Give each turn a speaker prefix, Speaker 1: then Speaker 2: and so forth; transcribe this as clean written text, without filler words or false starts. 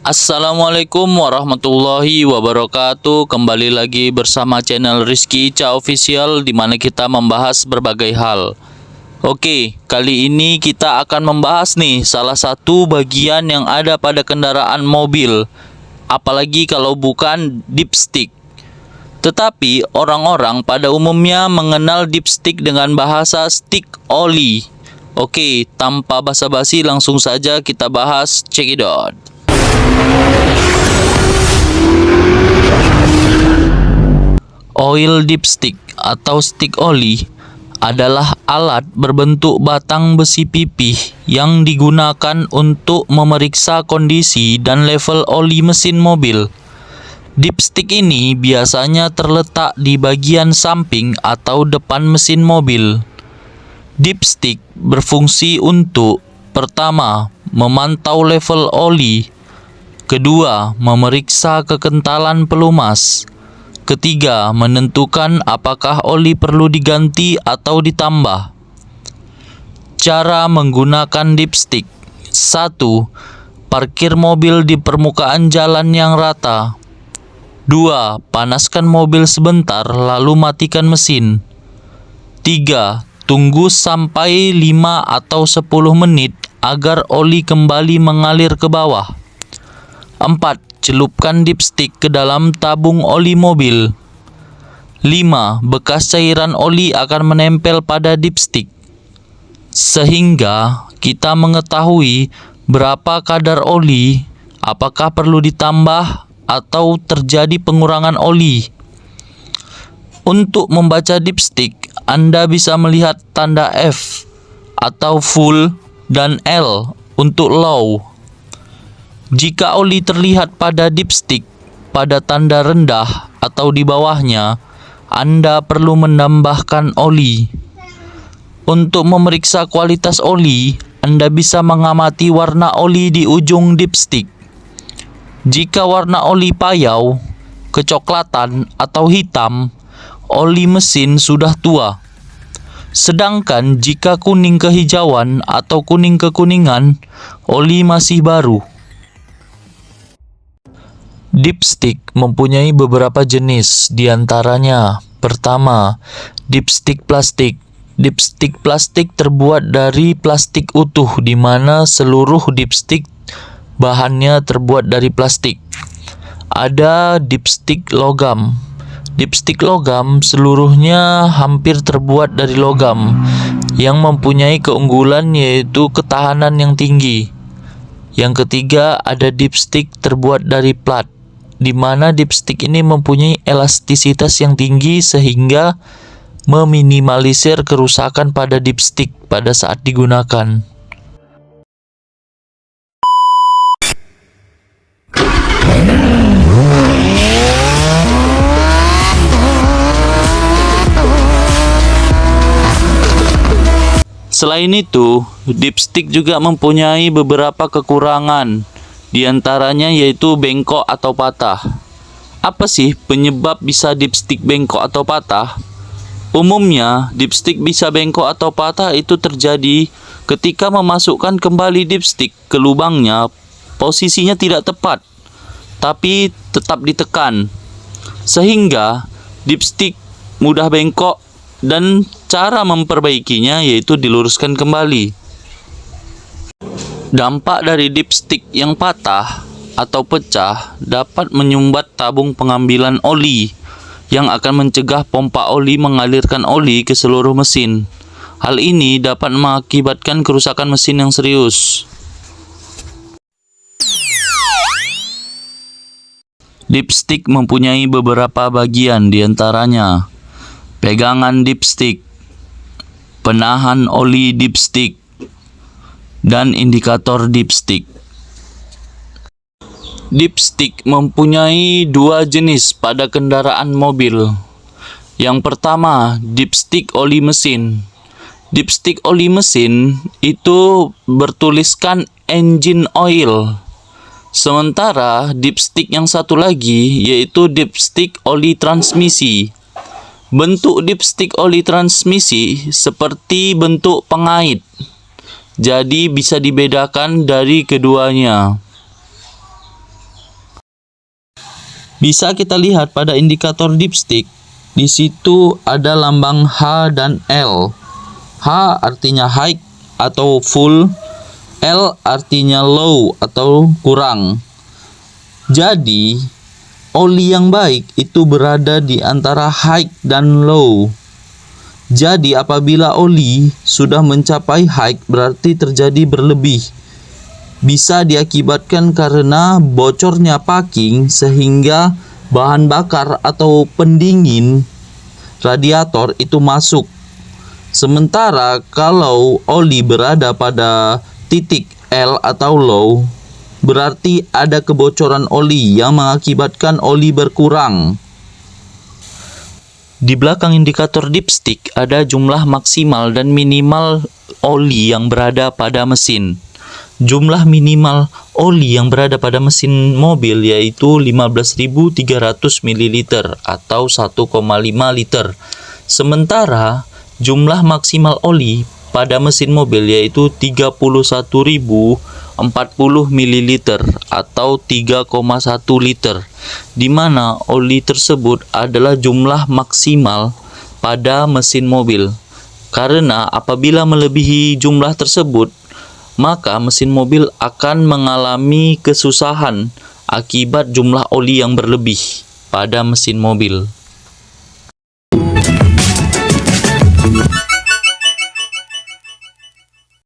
Speaker 1: Assalamualaikum warahmatullahi wabarakatuh. Kembali lagi bersama channel Rizky Ica Official, di mana kita membahas berbagai hal. Oke, kali ini kita akan membahas nih salah satu bagian yang ada pada kendaraan mobil, apalagi kalau bukan dipstick. Tetapi orang-orang pada umumnya mengenal dipstick dengan bahasa stick oli. Oke, tanpa basa-basi langsung saja kita bahas, check it out. Oil dipstick atau stick oli adalah alat berbentuk batang besi pipih yang digunakan untuk memeriksa kondisi dan level oli mesin mobil. Dipstick ini biasanya terletak di bagian samping atau depan mesin mobil. Dipstick berfungsi untuk: pertama, memantau level oli; kedua, memeriksa kekentalan pelumas; ketiga, menentukan apakah oli perlu diganti atau ditambah. Cara menggunakan dipstick: 1. Parkir mobil di permukaan jalan yang rata. 2. Panaskan mobil sebentar lalu matikan mesin. 3. Tunggu sampai 5 atau 10 menit agar oli kembali mengalir ke bawah. 4. Celupkan dipstick ke dalam tabung oli mobil. 5. Bekas cairan oli akan menempel pada dipstick, sehingga kita mengetahui berapa kadar oli, apakah perlu ditambah atau terjadi pengurangan oli. Untuk membaca dipstick, Anda bisa melihat tanda F atau full dan L untuk low. Jika oli terlihat pada dipstick pada tanda rendah atau di bawahnya, Anda perlu menambahkan oli. Untuk memeriksa kualitas oli, Anda bisa mengamati warna oli di ujung dipstick. Jika warna oli payau, kecoklatan, atau hitam, oli mesin sudah tua. Sedangkan jika kuning kehijauan atau kuning kekuningan, oli masih baru. Dipstick mempunyai beberapa jenis, diantaranya: pertama, dipstick plastik. Dipstick plastik terbuat dari plastik utuh, di mana seluruh dipstick bahannya terbuat dari plastik. Ada dipstick logam. Dipstick logam seluruhnya hampir terbuat dari logam, yang mempunyai keunggulan yaitu ketahanan yang tinggi. Yang ketiga, ada dipstick terbuat dari plat, di mana dipstick ini mempunyai elastisitas yang tinggi sehingga meminimalisir kerusakan pada dipstick pada saat digunakan. Selain itu, dipstick juga mempunyai beberapa kekurangan, diantaranya yaitu bengkok atau patah. Apa sih penyebab bisa dipstick bengkok atau patah? Umumnya, dipstick bisa bengkok atau patah itu terjadi ketika memasukkan kembali dipstick ke lubangnya, posisinya tidak tepat, tapi tetap ditekan, sehingga dipstick mudah bengkok, dan cara memperbaikinya yaitu diluruskan kembali. Dampak dari dipstick yang patah atau pecah dapat menyumbat tabung pengambilan oli, yang akan mencegah pompa oli mengalirkan oli ke seluruh mesin. Hal ini dapat mengakibatkan kerusakan mesin yang serius. Dipstick mempunyai beberapa bagian, diantaranya: pegangan dipstick, penahan oli dipstick, dan indikator dipstick. Dipstick mempunyai dua jenis pada kendaraan mobil. Yang pertama, dipstick oli mesin. Dipstick oli mesin itu bertuliskan engine oil. Sementara dipstick yang satu lagi yaitu dipstick oli transmisi. Bentuk dipstick oli transmisi seperti bentuk pengait, jadi bisa dibedakan dari keduanya. Bisa kita lihat pada indikator dipstick, di situ ada lambang H dan L. H artinya high atau full, L artinya low atau kurang. Jadi, oli yang baik itu berada di antara high dan low. Jadi, apabila oli sudah mencapai high berarti terjadi berlebih. Bisa diakibatkan karena bocornya packing sehingga bahan bakar atau pendingin radiator itu masuk. Sementara kalau oli berada pada titik L atau low, berarti ada kebocoran oli yang mengakibatkan oli berkurang. Di belakang indikator dipstick ada jumlah maksimal dan minimal oli yang berada pada mesin. Jumlah minimal oli yang berada pada mesin mobil yaitu 15.300 ml atau 1,5 liter. Sementara jumlah maksimal oli pada mesin mobil yaitu 31.040 ml atau 3,1 liter, di mana oli tersebut adalah jumlah maksimal pada mesin mobil. Karena apabila melebihi jumlah tersebut, maka mesin mobil akan mengalami kesusahan akibat jumlah oli yang berlebih pada mesin mobil.